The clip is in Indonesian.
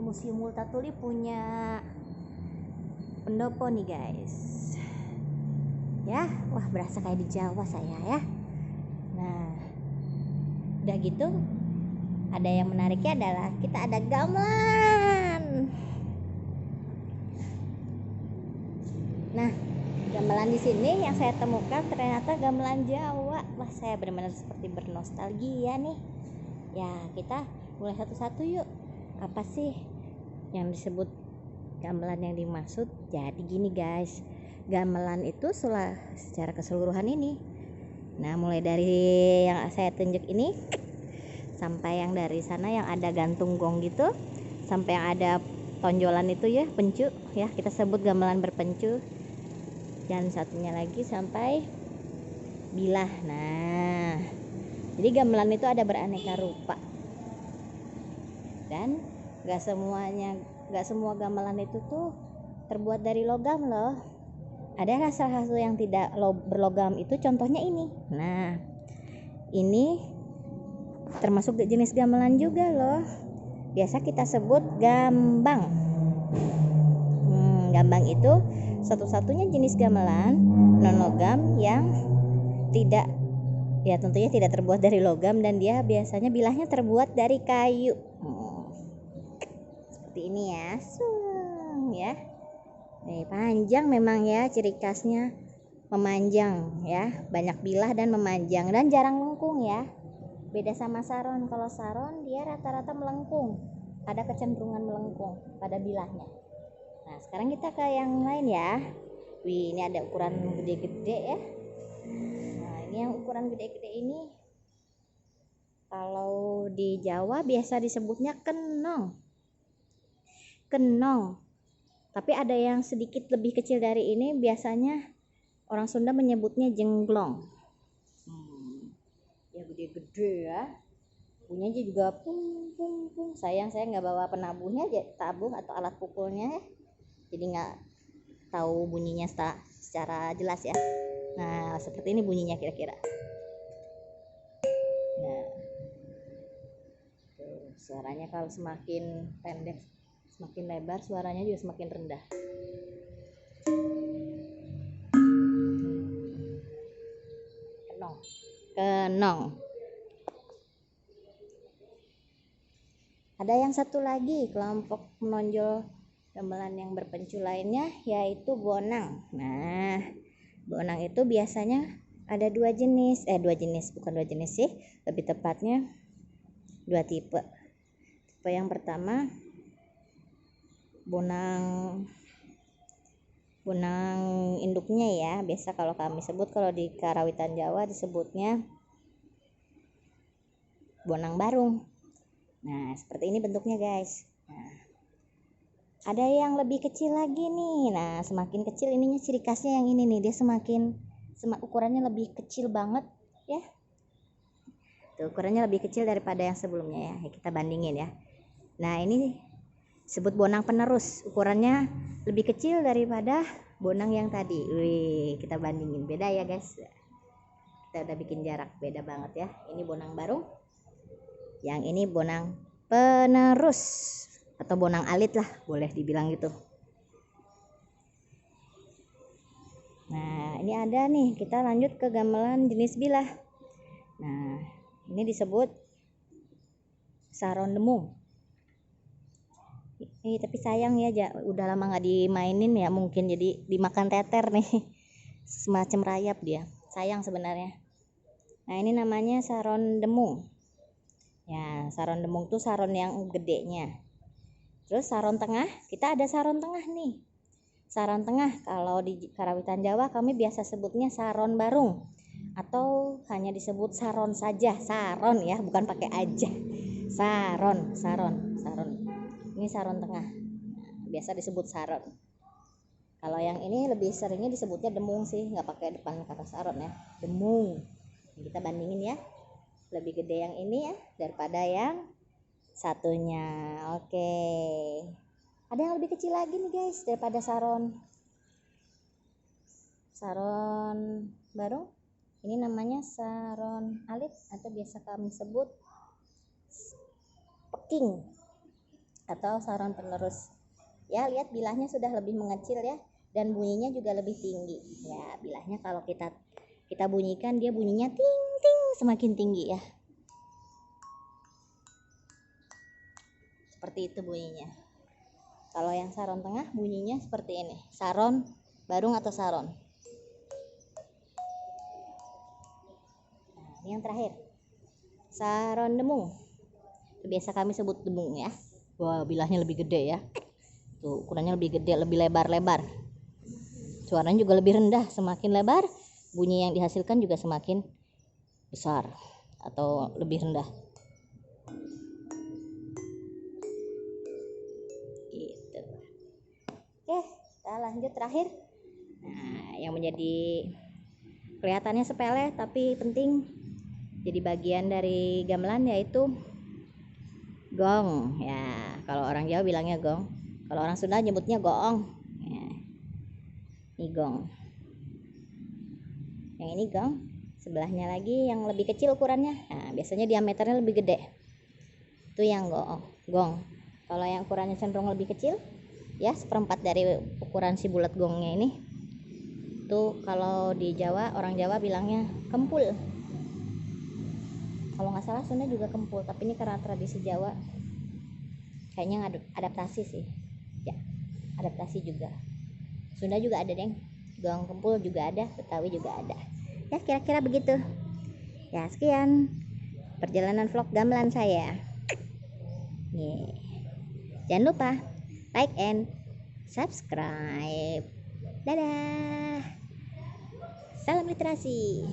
Museum Multatuli punya pendopo nih guys. Ya, wah berasa kayak di Jawa saya ya. Nah, udah gitu ada yang menariknya adalah kita ada gamelan. Nah, gamelan di sini yang saya temukan ternyata gamelan Jawa. Wah, saya benar-benar seperti bernostalgia nih. Ya, kita mulai satu-satu yuk. Apa sih yang disebut gamelan yang dimaksud? Jadi gini guys, gamelan itu secara keseluruhan ini. Nah, mulai dari yang saya tunjuk ini sampai yang dari sana yang ada gantung gong gitu, sampai yang ada tonjolan itu ya, pencu ya, kita sebut gamelan berpencu. Dan satunya lagi sampai bilah. Nah, jadi gamelan itu ada beraneka rupa. Dan gak semua gamelan itu tuh terbuat dari logam loh. Ada salah satu yang tidak berlogam itu, contohnya ini. Nah, ini termasuk jenis gamelan juga loh. Biasa kita sebut gambang. Gambang itu satu-satunya jenis gamelan non logam yang tentunya tidak terbuat dari logam, dan dia biasanya bilahnya terbuat dari kayu. Seperti ini ya, ya. Panjang memang ya, ciri khasnya memanjang ya, banyak bilah dan memanjang dan jarang melengkung ya. Beda sama saron. Kalau saron dia rata-rata melengkung, ada kecenderungan melengkung pada bilahnya. Nah, sekarang kita ke yang lain ya. Wih, ini ada ukuran gede-gede ya. Nah, ini yang ukuran gede-gede ini kalau di Jawa biasa disebutnya kenong. Tapi ada yang sedikit lebih kecil dari ini, biasanya orang Sunda menyebutnya jenglong. Ya gede-gede ya. Bunyinya juga pung pung pung. Sayang saya nggak bawa penabuhnya, tabung atau alat pukulnya ya. Jadi nggak tahu bunyinya secara jelas ya. Nah, seperti ini bunyinya kira-kira. Nah, tuh, suaranya kalau semakin pendek, semakin lebar, suaranya juga semakin rendah. Kenong. Ada yang satu lagi kelompok menonjol gamelan yang berpencu lainnya, yaitu bonang. Nah, bonang itu biasanya ada dua jenis, bukan dua jenis sih, lebih tepatnya dua tipe. Tipe yang pertama bonang induknya ya, biasa kalau kami sebut, kalau di Karawitan Jawa disebutnya bonang barung. Nah, seperti ini bentuknya guys. Nah, ada yang lebih kecil lagi nih. Nah, semakin kecil ininya, ciri khasnya yang ini nih, dia ukurannya lebih kecil banget ya. Tuh, ukurannya lebih kecil daripada yang sebelumnya ya. Kita bandingin ya. Nah, ini sebut bonang penerus, ukurannya lebih kecil daripada bonang yang tadi. Wih, kita bandingin, beda ya guys. Kita udah bikin jarak, beda banget ya. Ini bonang barung, yang ini bonang penerus atau bonang alit lah, boleh dibilang gitu. Nah, ini ada nih, kita lanjut ke gamelan jenis bilah. Nah, ini disebut saron demung. Tapi sayang ya, udah lama nggak dimainin ya, mungkin jadi dimakan teter nih. Semacam rayap dia, sayang sebenarnya. Nah, ini namanya saron demung ya. Saron demung tuh saron yang gedenya. Terus saron tengah, kita ada saron tengah nih. Saron tengah kalau di Karawitan Jawa kami biasa sebutnya saron barung, atau hanya disebut saron saja. Saron ya, bukan pakai aja. Saron. Ini saron tengah, biasa disebut saron. Kalau yang ini lebih seringnya disebutnya demung sih, nggak pakai depan kata saron ya, demung. Kita bandingin ya, lebih gede yang ini ya daripada yang satunya. Oke, ada yang lebih kecil lagi nih guys daripada saron barung. Ini namanya saron alit, atau biasa kami sebut peking. atau saron penerus. Ya, lihat bilahnya sudah lebih mengecil ya, dan bunyinya juga lebih tinggi. Ya, bilahnya kalau kita bunyikan, dia bunyinya ting ting semakin tinggi ya. Seperti itu bunyinya. Kalau yang saron tengah bunyinya seperti ini. Saron barung atau saron. Nah, ini yang terakhir. Saron demung. Biasa kami sebut demung ya. Wah, bilahnya lebih gede ya. Tuh, ukurannya lebih gede, lebih lebar-lebar. Suaranya juga lebih rendah. Semakin lebar, bunyi yang dihasilkan juga semakin besar atau lebih rendah. Gitu. Oke, kita lanjut terakhir. Nah, yang menjadi kelihatannya sepele tapi penting jadi bagian dari gamelan yaitu gong ya. Kalau orang Jawa bilangnya gong, kalau orang Sunda nyebutnya goong ya. Ini gong, yang ini gong. Sebelahnya lagi yang lebih kecil ukurannya, nah biasanya diameternya lebih gede, itu yang gong. Kalau yang ukurannya cenderung lebih kecil ya, seperempat dari ukuran si bulat gongnya ini, itu kalau di Jawa, orang Jawa bilangnya kempul. Kalau nggak salah Sunda juga kempul, tapi ini karena tradisi Jawa kayaknya adaptasi sih ya, adaptasi juga. Sunda juga ada deng, gong kempul juga ada, Betawi juga ada ya, kira-kira begitu ya. Sekian perjalanan vlog gamelan saya. Jangan lupa like and subscribe. Dadah, salam literasi.